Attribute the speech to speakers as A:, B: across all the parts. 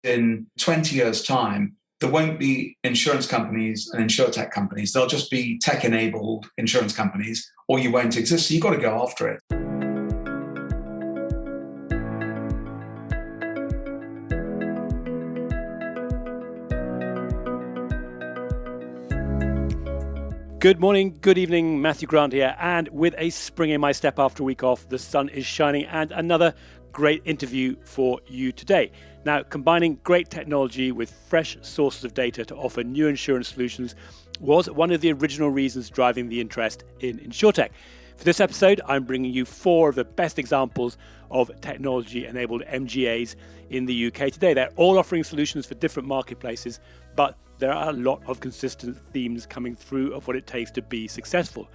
A: in 20 years' time, there won't be insurance companies and insurtech companies. They'll just be tech-enabled insurance companies, or you won't exist. So you've got to go after it.
B: Good morning, good evening, Matthew Grant here, and with a spring in my step after a week off, the sun is shining and another great interview for you today. Now, combining great technology with fresh sources of data to offer new insurance solutions was one of the original reasons driving the interest in Insurtech. For this episode, I'm bringing you 4 of the best examples of technology-enabled MGAs in the UK today. They're all offering solutions for different marketplaces, but there are a lot of consistent themes coming through of what it takes to be successful.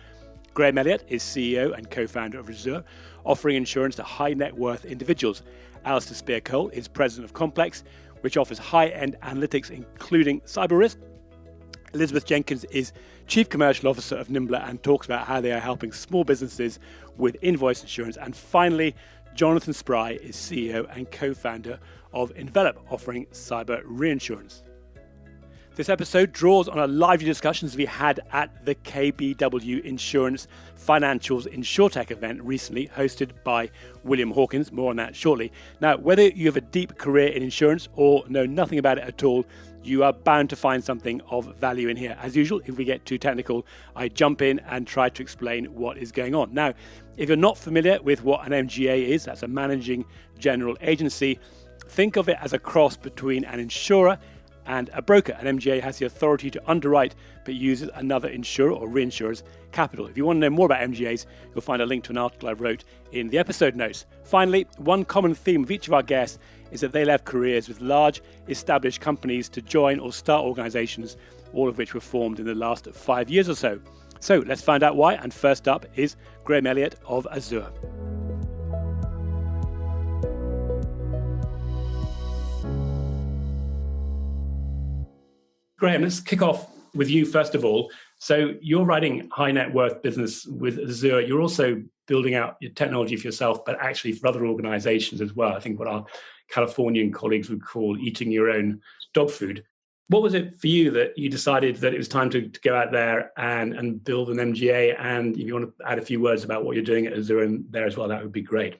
B: Graham Elliott is CEO and co-founder of Azur, offering insurance to high net worth individuals. Alastair Speare-Cole is president of QOMPLX, which offers high-end analytics, including cyber risk. Elizabeth Jenkins is Chief Commercial Officer of Nimbla and talks about how they are helping small businesses with invoice insurance. And finally, Jonathan Spry is CEO and co-founder of Envelop, offering cyber reinsurance. This episode draws on a lively discussions we had at the KBW Insurance Financials Insurtech event recently, hosted by William Hawkins. More on that shortly. Now, whether you have a deep career in insurance or know nothing about it at all, you are bound to find something of value in here. As usual, if we get too technical, I jump in and try to explain what is going on. Now, if you're not familiar with what an MGA is, that's a managing general agency, think of it as a cross between an insurer and a broker. An MGA has the authority to underwrite, but uses another insurer or reinsurer's capital. If you want to know more about MGAs, you'll find a link to an article I wrote in the episode notes. Finally, one common theme of each of our guests is that they left careers with large, established companies to join or start organizations, all of which were formed in the last 5 years or so. So let's find out why. And first up is Graham Elliott of Azur. Graham, let's kick off with you first of all. So you're writing high net worth business with Azur. You're also building out your technology for yourself, but actually for other organizations as well. I think what our Californian colleagues would call eating your own dog food. What was it for you that you decided that it was time to go out there and build an MGA? And if you want to add a few words about what you're doing at Azur and there as well, that would be great.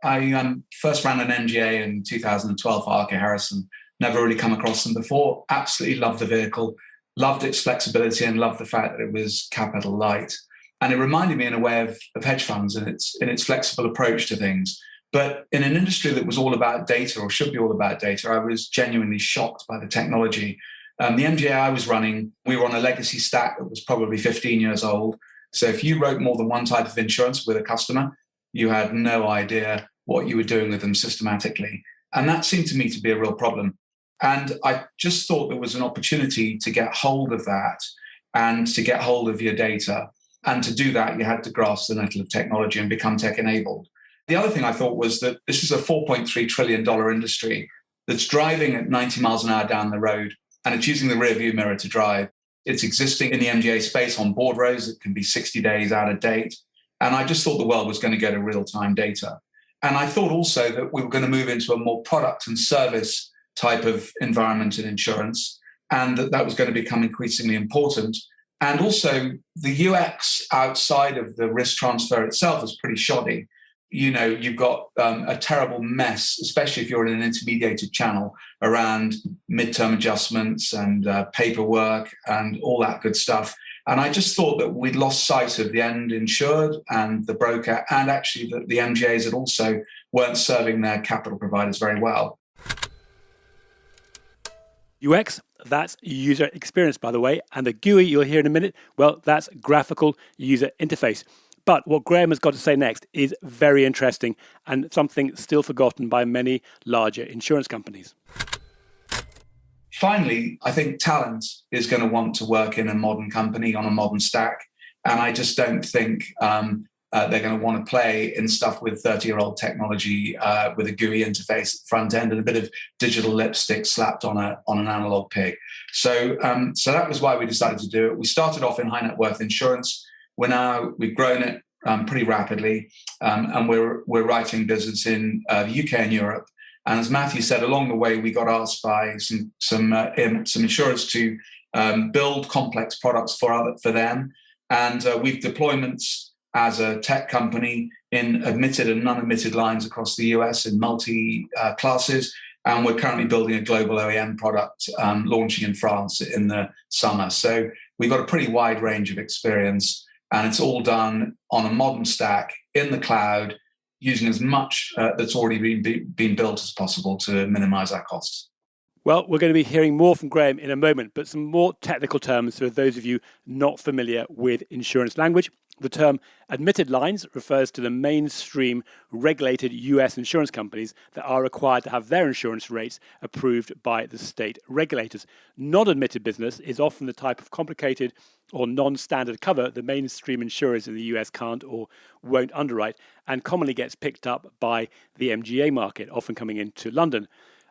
A: I first ran an MGA in 2012 for Arca Harrison. Never really come across them before. Absolutely loved the vehicle, loved its flexibility, and loved the fact that it was capital light. And it reminded me in a way of hedge funds in its flexible approach to things. But in an industry that was all about data, or should be all about data, I was genuinely shocked by the technology. The MGA I was running, we were on a legacy stack that was probably 15 years old. So if you wrote more than one type of insurance with a customer, you had no idea what you were doing with them systematically. And that seemed to me to be a real problem. And I just thought there was an opportunity to get hold of that and to get hold of your data. And to do that, you had to grasp the nettle of technology and become tech-enabled. The other thing I thought was that this is a $4.3 trillion industry that's driving at 90 miles an hour down the road, and it's using the rearview mirror to drive. It's existing in the MGA space on board rows that can be 60 days out of date. And I just thought the world was going to go to real-time data. And I thought also that we were going to move into a more product and service type of environment in insurance, and that was going to become increasingly important. And also the UX outside of the risk transfer itself is pretty shoddy. You know, you've got a terrible mess, especially if you're in an intermediated channel, around midterm adjustments and paperwork and all that good stuff. And I just thought that we'd lost sight of the end insured and the broker, and actually that the MGAs had also weren't serving their capital providers very well.
B: UX, that's user experience, by the way. And the GUI you'll hear in a minute, well, that's graphical user interface. But what Graham has got to say next is very interesting and something still forgotten by many larger insurance companies.
A: Finally, I think talent is going to want to work in a modern company on a modern stack. And I just don't think they're going to want to play in stuff with 30-year-old technology with a GUI interface at the front end and a bit of digital lipstick slapped on an analog pig. So that was why we decided to do it. We started off in high net worth insurance. We've grown it pretty rapidly, and we're writing business in the UK and Europe. And as Matthew said, along the way, we got asked by some insurers to build complex products for them. And we've deployments as a tech company in admitted and non-admitted lines across the US in multi-classes. And we're currently building a global OEM product launching in France in the summer. So we've got a pretty wide range of experience, and it's all done on a modern stack in the cloud, using as much that's already been built as possible to minimize our costs.
B: Well, we're going to be hearing more from Graham in a moment, but some more technical terms for those of you not familiar with insurance language. The term admitted lines refers to the mainstream regulated US insurance companies that are required to have their insurance rates approved by the state regulators. Non-admitted business is often the type of complicated or non-standard cover the mainstream insurers in the US can't or won't underwrite, and commonly gets picked up by the MGA market, often coming into London.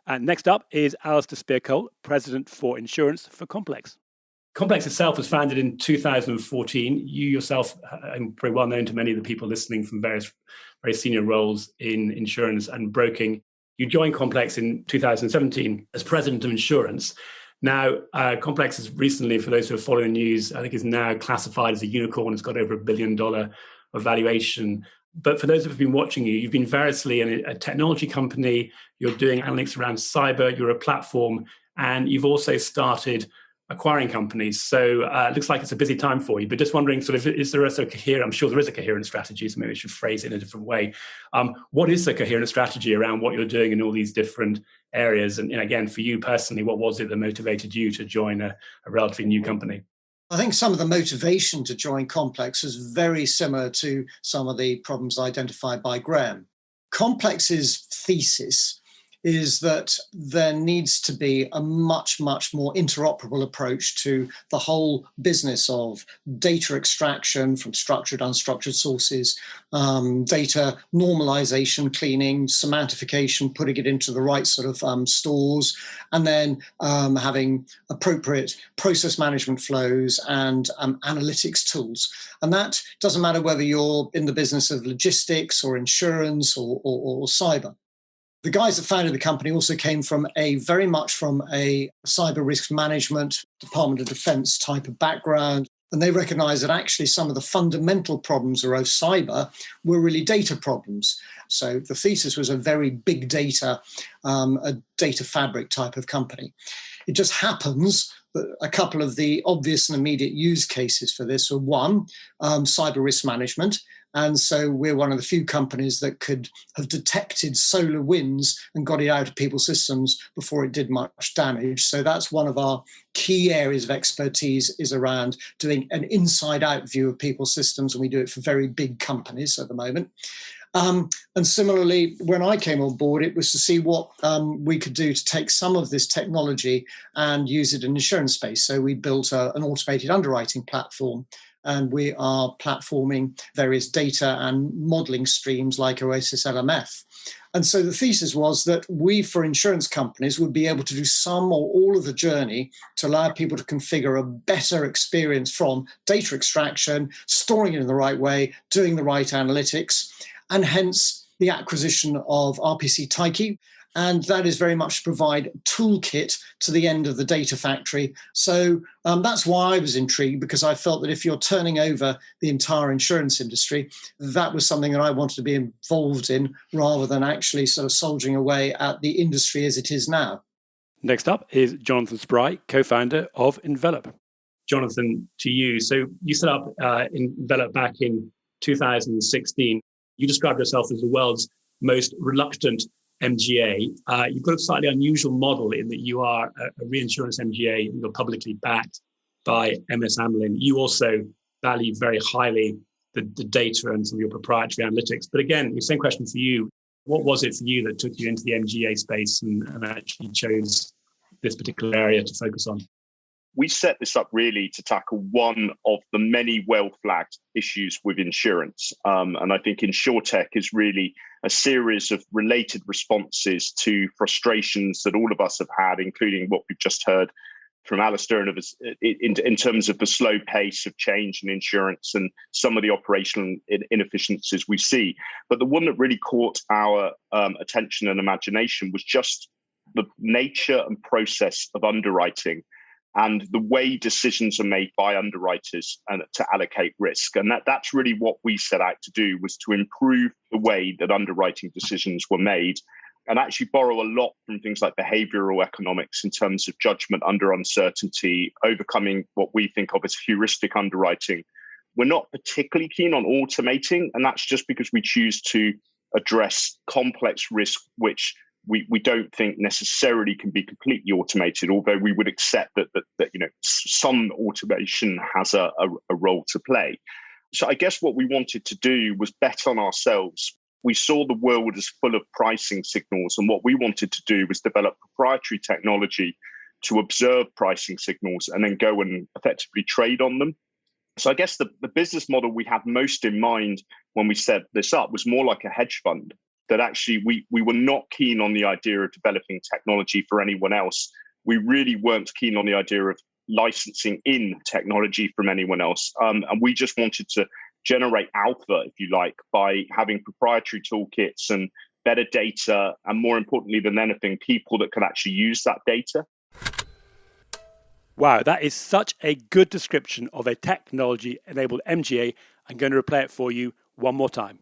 B: And next up is Alastair Speare-Cole, President for Insurance for QOMPLX. QOMPLX itself was founded in 2014. You yourself are pretty well known to many of the people listening from various very senior roles in insurance and broking. You joined QOMPLX in 2017 as President of Insurance. Now, QOMPLX is recently, for those who are following the news, I think is now classified as a unicorn. It's got over $1 billion of valuation. But for those who have been watching you, you've been variously in a technology company, you're doing analytics around cyber, you're a platform, and you've also started acquiring companies. So it looks like it's a busy time for you, but just wondering sort of, is there a coherent, I'm sure there is a coherent strategy, so maybe we should phrase it in a different way. What is the coherent strategy around what you're doing in all these different areas? And again, for you personally, what was it that motivated you to join a relatively new company?
C: I think some of the motivation to join QOMPLX is very similar to some of the problems identified by Graham. QOMPLX's thesis is that there needs to be a much, much more interoperable approach to the whole business of data extraction from structured, unstructured sources, data normalization, cleaning, semantification, putting it into the right sort of stores, and then having appropriate process management flows and analytics tools. And that doesn't matter whether you're in the business of logistics or insurance or cyber. The guys that founded the company also came from very much from a cyber risk management, Department of Defense type of background. And they recognized that actually some of the fundamental problems around cyber were really data problems. So the thesis was a very big data, a data fabric type of company. It just happens that a couple of the obvious and immediate use cases for this are one, cyber risk management. And so we're one of the few companies that could have detected solar winds and got it out of people's systems before it did much damage. So that's one of our key areas of expertise, is around doing an inside-out view of people's systems, and we do it for very big companies at the moment. And similarly, when I came on board, it was to see what we could do to take some of this technology and use it in the insurance space. So we built an automated underwriting platform, and we are platforming various data and modeling streams like Oasis LMF. And so the thesis was that we, for insurance companies, would be able to do some or all of the journey to allow people to configure a better experience from data extraction, storing it in the right way, doing the right analytics, and hence the acquisition of RPC Tyche. And that is very much to provide a toolkit to the end of the data factory. So that's why I was intrigued, because I felt that if you're turning over the entire insurance industry, that was something that I wanted to be involved in, rather than actually sort of soldiering away at the industry as it is now.
B: Next up is Jonathan Spry, co-founder of Envelop. Jonathan, to you. So you set up Envelop back in 2016. You described yourself as the world's most reluctant MGA. You've got a slightly unusual model in that you are a reinsurance MGA and you're publicly backed by MS Amlin. You also value very highly the data and some of your proprietary analytics. But again, the same question for you. What was it for you that took you into the MGA space and actually chose this particular area to focus on?
D: We set this up really to tackle one of the many well-flagged issues with insurance. And I think Insurtech is really a series of related responses to frustrations that all of us have had, including what we've just heard from Alastair in terms of the slow pace of change in insurance and some of the operational inefficiencies we see. But the one that really caught our attention and imagination was just the nature and process of underwriting and the way decisions are made by underwriters and to allocate risk. And that's really what we set out to do, was to improve the way that underwriting decisions were made and actually borrow a lot from things like behavioral economics in terms of judgment under uncertainty, overcoming what we think of as heuristic underwriting. We're not particularly keen on automating, and that's just because we choose to address complex risk, which we don't think necessarily can be completely automated, although we would accept that some automation has a role to play. So I guess what we wanted to do was bet on ourselves. We saw the world as full of pricing signals, and what we wanted to do was develop proprietary technology to observe pricing signals and then go and effectively trade on them. So I guess the business model we had most in mind when we set this up was more like a hedge fund, that actually we were not keen on the idea of developing technology for anyone else. We really weren't keen on the idea of licensing in technology from anyone else. And we just wanted to generate alpha, if you like, by having proprietary toolkits and better data, and more importantly than anything, people that could actually use that data.
B: Wow, that is such a good description of a technology-enabled MGA. I'm going to replay it for you one more time.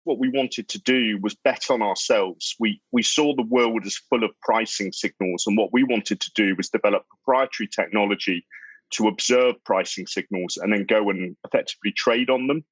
D: What we wanted to do was bet on ourselves. We saw the world as full of pricing signals, and what we wanted to do was develop proprietary technology to observe pricing signals and then go and effectively trade on them.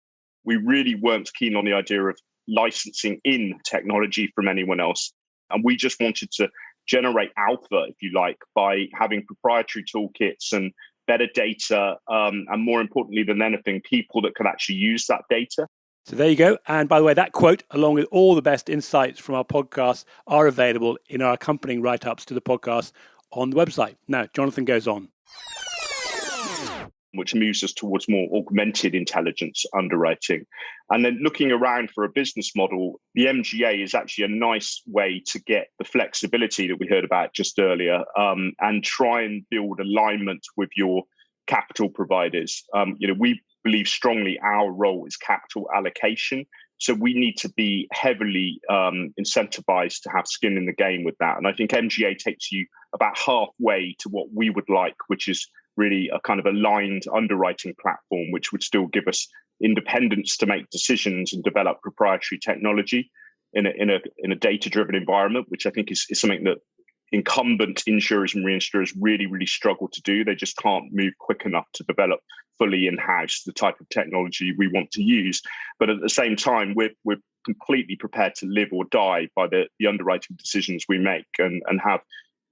D: We really weren't keen on the idea of licensing in technology from anyone else. And we just wanted to generate alpha, if you like, by having proprietary toolkits and better data, and more importantly than anything, people that could actually use that data.
B: So there you go. And by the way, that quote, along with all the best insights from our podcast, are available in our accompanying write-ups to the podcast on the website. Now, Jonathan goes on.
D: Which moves us towards more augmented intelligence underwriting. And then looking around for a business model, the MGA is actually a nice way to get the flexibility that we heard about just earlier, and try and build alignment with your capital providers. We believe strongly our role is capital allocation. So we need to be heavily incentivized to have skin in the game with that. And I think MGA takes you about halfway to what we would like, which is really a kind of aligned underwriting platform, which would still give us independence to make decisions and develop proprietary technology in a data-driven environment, which I think is something that incumbent insurers and reinsurers really, really struggle to do. They just can't move quick enough to develop fully in-house the type of technology we want to use. But at the same time, we're completely prepared to live or die by the underwriting decisions we make, and have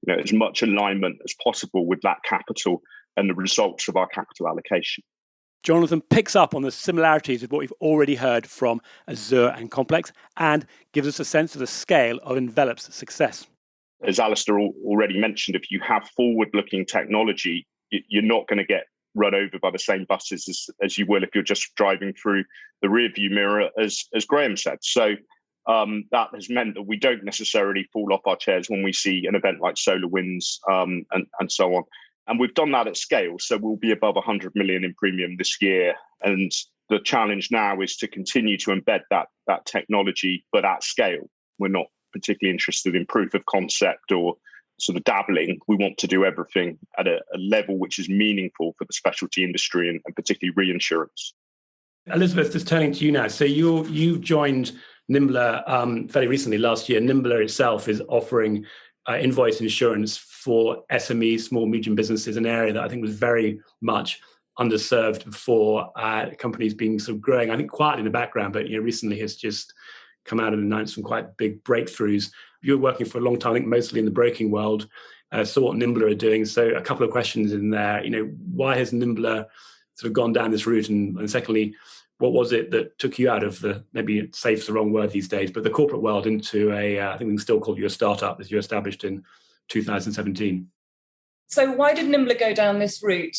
D: as much alignment as possible with that capital and the results of our capital allocation.
B: Jonathan picks up on the similarities with what we've already heard from Azur and QOMPLX, and gives us a sense of the scale of Envelop's success.
D: As Alastair already mentioned, if you have forward-looking technology, you're not going to get run over by the same buses as you will if you're just driving through the rearview mirror, as Graham said. So that has meant that we don't necessarily fall off our chairs when we see an event like SolarWinds and so on. And we've done that at scale. So we'll be above 100 million in premium this year. And the challenge now is to continue to embed that technology, but at scale. We're not particularly interested in proof of concept or sort of dabbling. We want to do everything at a level which is meaningful for the specialty industry and particularly reinsurance.
B: Elizabeth, just turning to you now. So you joined Nimbla fairly recently, last year. Nimbla itself is offering invoice insurance for SMEs, small, medium businesses, an area that I think was very much underserved before, companies being sort of growing, I think quietly in the background, but recently has just come out and announced some quite big breakthroughs. You're working for a long time, I think mostly in the broking world, saw what Nimbla are doing. So a couple of questions in there. Why has Nimbla sort of gone down this route? And secondly, what was it that took you out of the, maybe safe's the wrong word these days, but the corporate world into I think we can still call you a startup, as you established in 2017?
E: So why did Nimbla go down this route?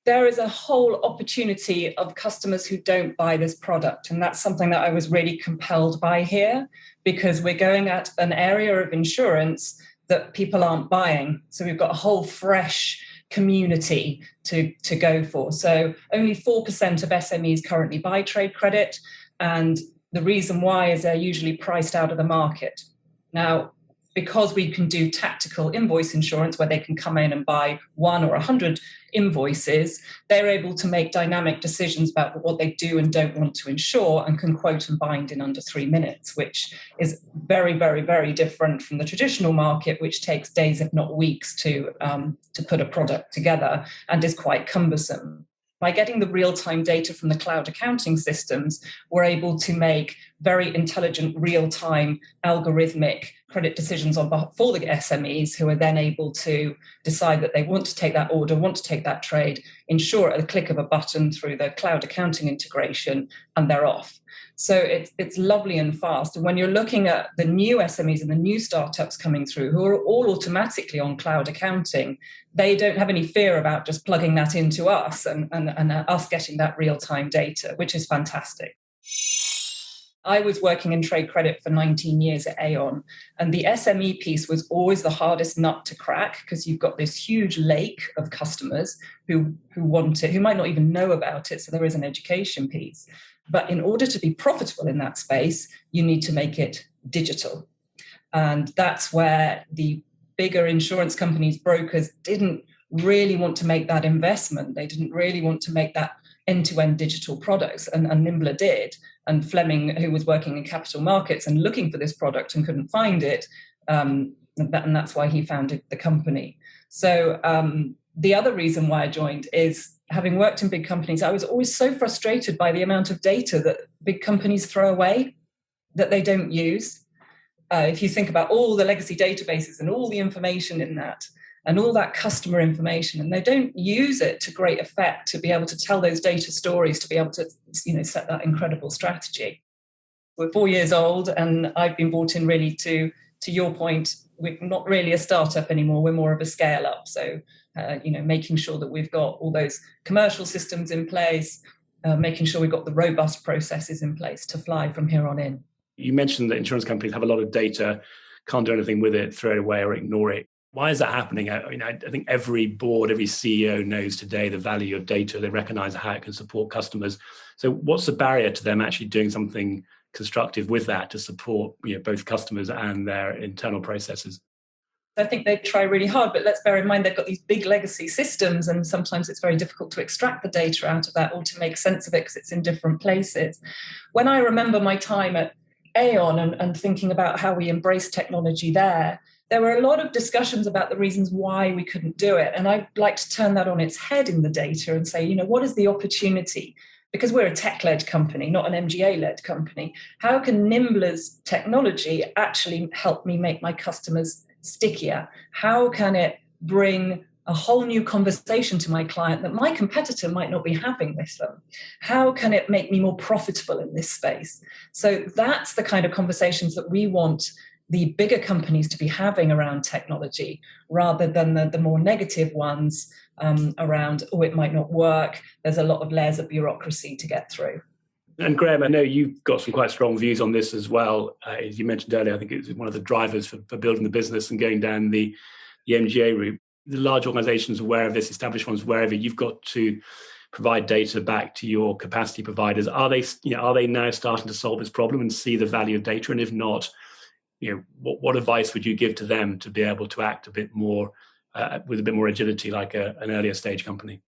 E: There is a whole opportunity of customers who don't buy this product. And that's something that I was really compelled by here, because we're going at an area of insurance that people aren't buying. So we've got a whole fresh community to go for. So only 4% of SMEs currently buy trade credit. And the reason why is they're usually priced out of the market. Now, because we can do tactical invoice insurance where they can come in and buy 1 or 100 invoices, they're able to make dynamic decisions about what they do and don't want to insure and can quote and bind in under 3 minutes, which is very, very, very different from the traditional market, which takes days, if not weeks, to put a product together and is quite cumbersome. By getting the real-time data from the cloud accounting systems, we're able to make very intelligent, real-time, algorithmic credit decisions for the SMEs, who are then able to decide that they want to take that order, want to take that trade, insure at the click of a button through the cloud accounting integration, and they're off. So it's lovely and fast. And when you're looking at the new SMEs and the new startups coming through who are all automatically on cloud accounting, they don't have any fear about just plugging that into us and us getting that real-time data, which is fantastic. I was working in trade credit for 19 years at Aon, and the SME piece was always the hardest nut to crack because you've got this huge lake of customers who want it, who might not even know about it, so there is an education piece. But in order to be profitable in that space, you need to make it digital. And that's where the bigger insurance companies, brokers, didn't really want to make that investment. They didn't really want to make that end-to-end digital products, and Nimbla did. And Fleming, who was working in capital markets and looking for this product and couldn't find it, and that's why he founded the company. So the other reason why I joined is, having worked in big companies, I was always so frustrated by the amount of data that big companies throw away, that they don't use. If you think about all the legacy databases and all the information in that, and all that customer information, and they don't use it to great effect to be able to tell those data stories, to be able to, set that incredible strategy. We're 4 years old, and I've been brought in really to your point, we're not really a startup anymore, we're more of a scale up. So, making sure that we've got all those commercial systems in place, making sure we've got the robust processes in place to fly from here on in.
B: You mentioned that insurance companies have a lot of data, can't do anything with it, throw it away or ignore it. Why is that happening? I think every board, every CEO knows today the value of data. They recognize how it can support customers. So what's the barrier to them actually doing something constructive with that to support both customers and their internal processes?
E: I think they try really hard, but let's bear in mind they've got these big legacy systems, and sometimes it's very difficult to extract the data out of that or to make sense of it because it's in different places. When I remember my time at Aon and thinking about how we embrace technology there were a lot of discussions about the reasons why we couldn't do it. And I'd like to turn that on its head in the data and say, what is the opportunity? Because we're a tech-led company, not an MGA-led company. How can Nimbla's technology actually help me make my customers stickier? How can it bring a whole new conversation to my client that my competitor might not be having with them? How can it make me more profitable in this space? So that's the kind of conversations that we want the bigger companies to be having around technology, rather than the more negative ones around, it might not work. There's a lot of layers of bureaucracy to get through.
B: And Graham, I know you've got some quite strong views on this as well. As you mentioned earlier, I think it's one of the drivers for building the business and going down the MGA route. The large organizations aware of this, established ones, wherever, you've got to provide data back to your capacity providers. Are they now starting to solve this problem and see the value of data? And if not, what advice would you give to them to be able to act a bit more with a bit more agility, like an earlier stage company?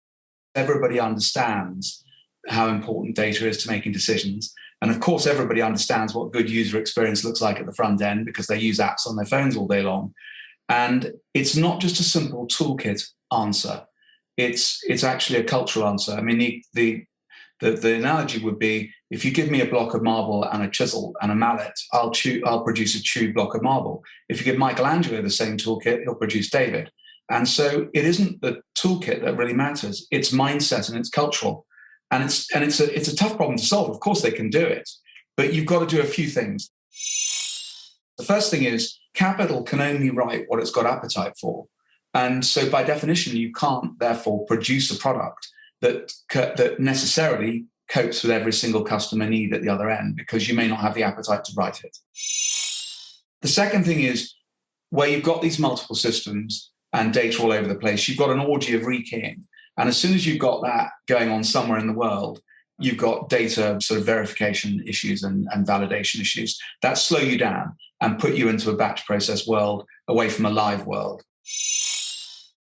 A: Everybody understands how important data is to making decisions. And of course, everybody understands what good user experience looks like at the front end because they use apps on their phones all day long. And it's not just a simple toolkit answer. It's actually a cultural answer. I mean, the analogy would be, if you give me a block of marble and a chisel and a mallet, I'll produce a chewed block of marble. If you give Michelangelo the same toolkit, he'll produce David. And so it isn't the toolkit that really matters. It's mindset and it's cultural. And it's a tough problem to solve. Of course they can do it, but you've got to do a few things. The first thing is, capital can only write what it's got appetite for. And so by definition, you can't therefore produce a product that necessarily copes with every single customer need at the other end, because you may not have the appetite to write it. The second thing is, where you've got these multiple systems and data all over the place, you've got an orgy of rekeying. And as soon as you've got that going on somewhere in the world, you've got data sort of verification issues and validation issues that slow you down and put you into a batch process world away from a live world.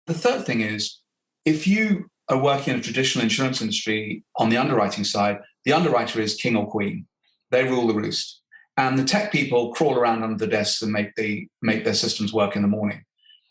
A: The third thing is, if you are working in a traditional insurance industry on the underwriting side, the underwriter is king or queen. They rule the roost. And the tech people crawl around under the desks and make their systems work in the morning.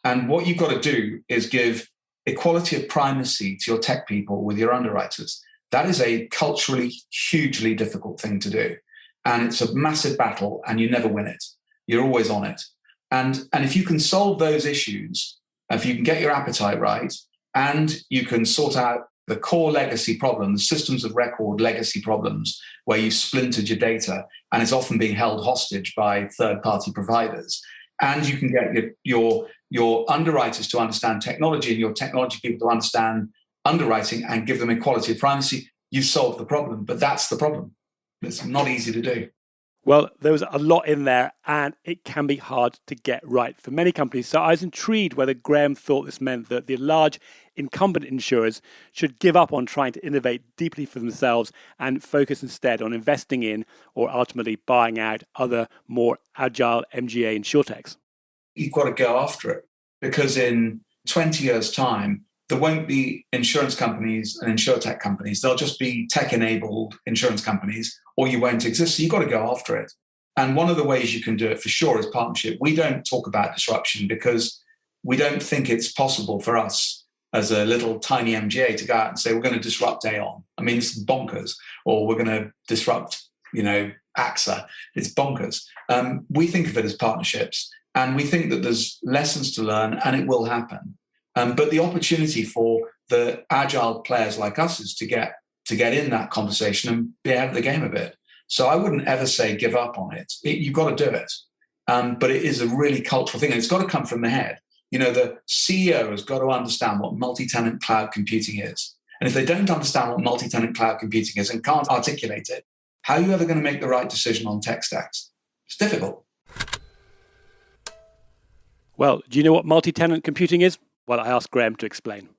A: And what you've got to do is give equality of primacy to your tech people with your underwriters. That is a culturally hugely difficult thing to do. And it's a massive battle, and you never win it. You're always on it. And if you can solve those issues, if you can get your appetite right, and you can sort out the core legacy problems, systems of record legacy problems, where you splintered your data and it's often being held hostage by third-party providers, and you can get your underwriters to understand technology and your technology people to understand underwriting and give them equality of primacy, you've solved the problem. But that's the problem. It's not easy to do.
B: Well, there was a lot in there, and it can be hard to get right for many companies. So I was intrigued whether Graham thought this meant that the large incumbent insurers should give up on trying to innovate deeply for themselves and focus instead on investing in or ultimately buying out other more agile MGA insurtechs.
A: You've got to go after it, because in 20 years' time, there won't be insurance companies and insurtech companies. They'll just be tech-enabled insurance companies, or you won't exist. So you've got to go after it. And one of the ways you can do it for sure is partnership. We don't talk about disruption because we don't think it's possible for us as a little tiny MGA to go out and say, we're going to disrupt Aon. I mean, it's bonkers. Or we're going to disrupt, AXA. It's bonkers. We think of it as partnerships. And we think that there's lessons to learn, and it will happen. But the opportunity for the agile players like us is to get in that conversation and be out of the game a bit. So I wouldn't ever say give up on it. You've got to do it. But it is a really cultural thing, and it's got to come from the head. The CEO has got to understand what multi-tenant cloud computing is. And if they don't understand what multi-tenant cloud computing is and can't articulate it, how are you ever going to make the right decision on tech stacks? It's difficult.
B: Well, do you know what multi-tenant computing is? Well, I asked Graham to explain.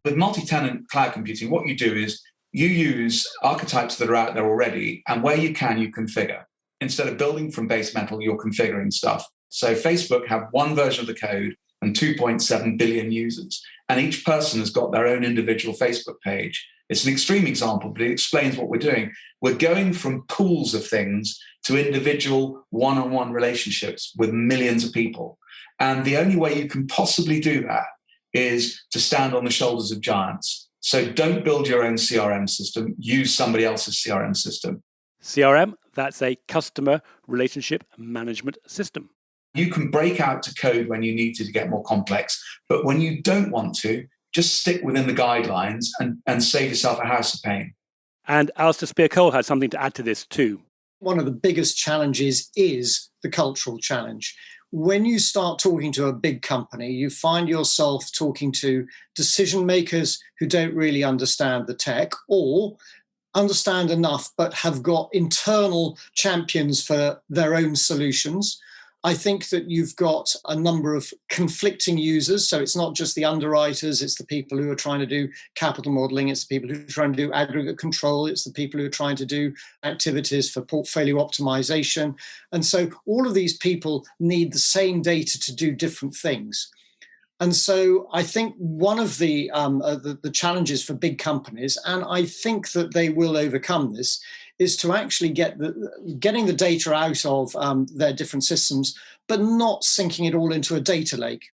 A: With multi-tenant cloud computing, what you do is you use archetypes that are out there already, and where you can, you configure. Instead of building from base metal, you're configuring stuff. So Facebook have one version of the code and 2.7 billion users, and each person has got their own individual Facebook page. It's an extreme example, but it explains what we're doing. We're going from pools of things to individual one-on-one relationships with millions of people. And the only way you can possibly do that is to stand on the shoulders of giants. So don't build your own CRM system. Use somebody else's CRM system.
B: CRM, that's a customer relationship management system.
A: You can break out to code when you need to get more complex. But when you don't want to, just stick within the guidelines and save yourself a house of pain.
B: And Alastair Speare-Cole had something to add to this too.
C: One of the biggest challenges is the cultural challenge. When you start talking to a big company, you find yourself talking to decision makers who don't really understand the tech, or understand enough but have got internal champions for their own solutions. I think that you've got a number of conflicting users. So it's not just the underwriters, it's the people who are trying to do capital modeling, it's the people who are trying to do aggregate control, it's the people who are trying to do activities for portfolio optimization. And so all of these people need the same data to do different things. And so I think one of the challenges for big companies, and I think that they will overcome this, is to actually getting the data out of their different systems, but not syncing it all into a data lake.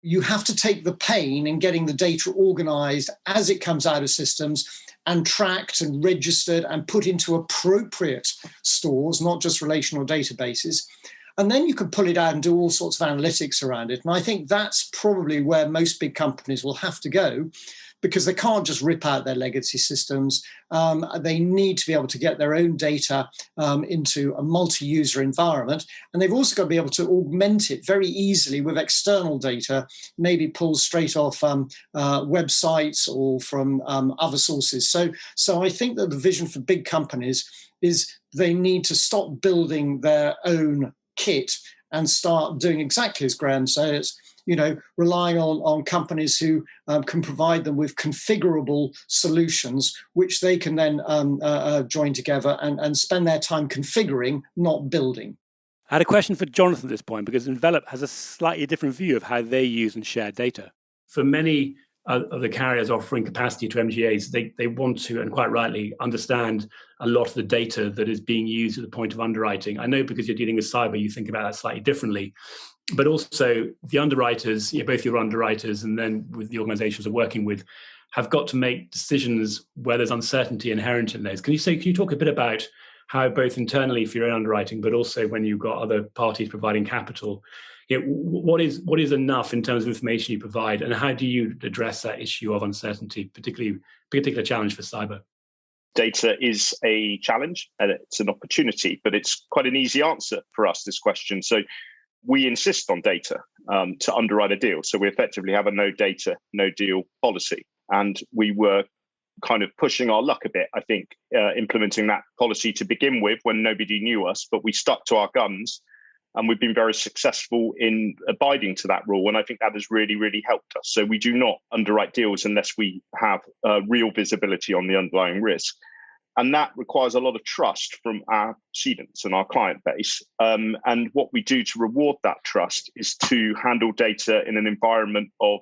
C: You have to take the pain in getting the data organized as it comes out of systems and tracked and registered and put into appropriate stores, not just relational databases. And then you can pull it out and do all sorts of analytics around it. And I think that's probably where most big companies will have to go, because they can't just rip out their legacy systems. They need to be able to get their own data into a multi-user environment. And they've also got to be able to augment it very easily with external data, maybe pulled straight off websites or from other sources. So I think that the vision for big companies is they need to stop building their own kit and start doing exactly as Graham says, relying on companies who can provide them with configurable solutions, which they can then join together and spend their time configuring, not building.
B: I had a question for Jonathan at this point, because Envelop has a slightly different view of how they use and share data. For many of the carriers offering capacity to MGAs, they want to, and quite rightly, understand a lot of the data that is being used at the point of underwriting. I know because you're dealing with cyber, you think about that slightly differently. But also the underwriters, both your underwriters and then with the organizations they're working with, have got to make decisions where there's uncertainty inherent in those. Can you talk a bit about how both internally for your own underwriting, but also when you've got other parties providing capital, what is enough in terms of information you provide, and how do you address that issue of uncertainty, particular challenge for cyber?
D: Data is a challenge and it's an opportunity, but it's quite an easy answer for us, this question. So we insist on data to underwrite a deal. So we effectively have a no data, no deal policy. And we were kind of pushing our luck a bit, I think, implementing that policy to begin with when nobody knew us, but we stuck to our guns and we've been very successful in abiding to that rule. And I think that has really, really helped us. So we do not underwrite deals unless we have real visibility on the underlying risk. And that requires a lot of trust from our cedents and our client base. And what we do to reward that trust is to handle data in an environment of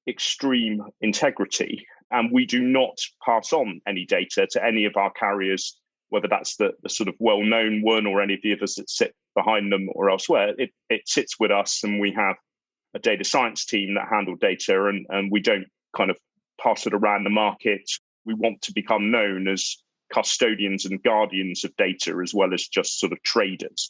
D: extreme integrity. And we do not pass on any data to any of our carriers, whether that's the sort of well-known one or any of the others that sit behind them or elsewhere. It sits with us, and we have a data science team that handle data, and we don't kind of pass it around the market. We want to become known as custodians and guardians of data as well as just sort of traders.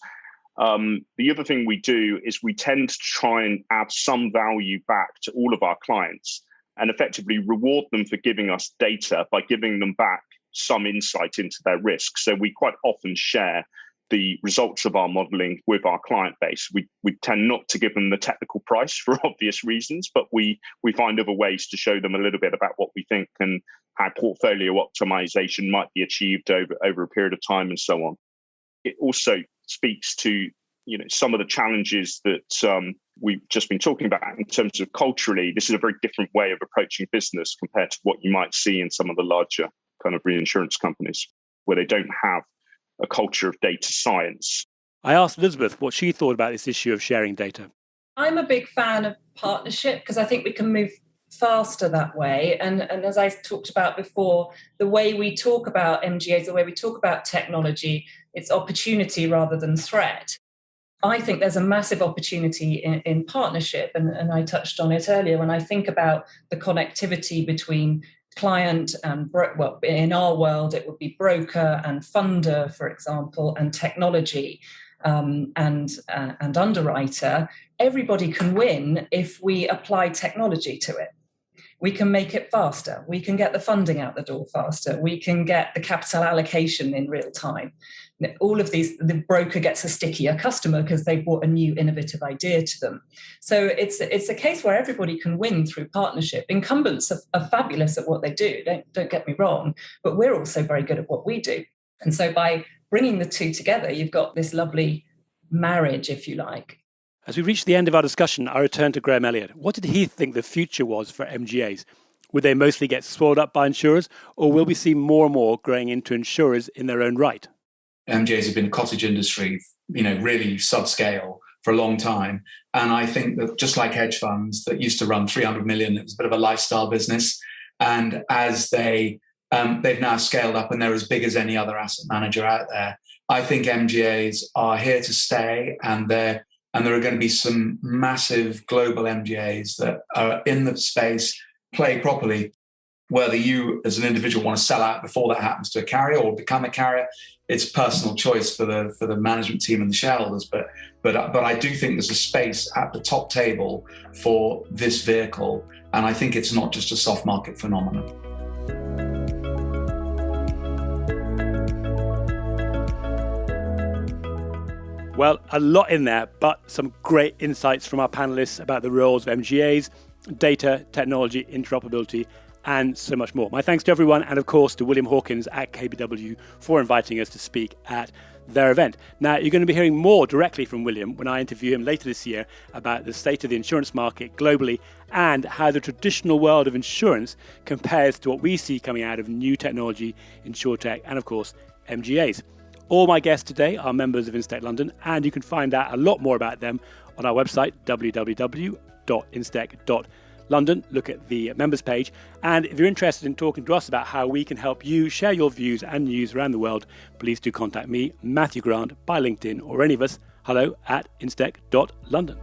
D: The other thing we do is we tend to try and add some value back to all of our clients and effectively reward them for giving us data by giving them back some insight into their risk. So we quite often share the results of our modeling with our client base. We tend not to give them the technical price for obvious reasons, but we find other ways to show them a little bit about what we think and how portfolio optimization might be achieved over a period of time and so on. It also speaks to some of the challenges that we've just been talking about in terms of culturally. This is a very different way of approaching business compared to what you might see in some of the larger kind of reinsurance companies where they don't have a culture of data science.
B: I asked Elizabeth what she thought about this issue of sharing data.
E: I'm a big fan of partnership because I think we can move faster that way. And as I talked about before, the way we talk about MGAs, the way we talk about technology, it's opportunity rather than threat. I think there's a massive opportunity in partnership, and I touched on it earlier when I think about the connectivity between client and, well, in our world, it would be broker and funder, for example, and technology and underwriter. Everybody can win if we apply technology to it. We can make it faster. We can get the funding out the door faster. We can get the capital allocation in real time. All of these, the broker gets a stickier customer because they've brought a new innovative idea to them. So it's a case where everybody can win through partnership. Incumbents are fabulous at what they do, don't get me wrong, but we're also very good at what we do. And so by bringing the two together, you've got this lovely marriage, if you like.
B: As we reach the end of our discussion, I return to Graham Elliott. What did he think the future was for MGAs? Would they mostly get swallowed up by insurers, or will we see more and more growing into insurers in their own right?
A: MGAs have been a cottage industry, really subscale for a long time. And I think that just like hedge funds that used to run 300 million, it was a bit of a lifestyle business. And as they've now scaled up and they're as big as any other asset manager out there, I think MGAs are here to stay, and there are going to be some massive global MGAs that are in the space, play properly. Whether you as an individual want to sell out before that happens to a carrier or become a carrier, it's personal choice for the management team and the shareholders. But I do think there's a space at the top table for this vehicle, and I think it's not just a soft market phenomenon.
B: Well, a lot in there, but some great insights from our panelists about the roles of MGAs, data, technology, interoperability, and so much more. My thanks to everyone, and of course to William Hawkins at KBW for inviting us to speak at their event. Now, you're going to be hearing more directly from William when I interview him later this year about the state of the insurance market globally and how the traditional world of insurance compares to what we see coming out of new technology, Insurtech, and of course, MGAs. All my guests today are members of InsTech London, and you can find out a lot more about them on our website, www.instech.london. Look at the members page. And if you're interested in talking to us about how we can help you share your views and news around the world, please do contact me, Matthew Grant, by LinkedIn, or any of us, hello@instech.london.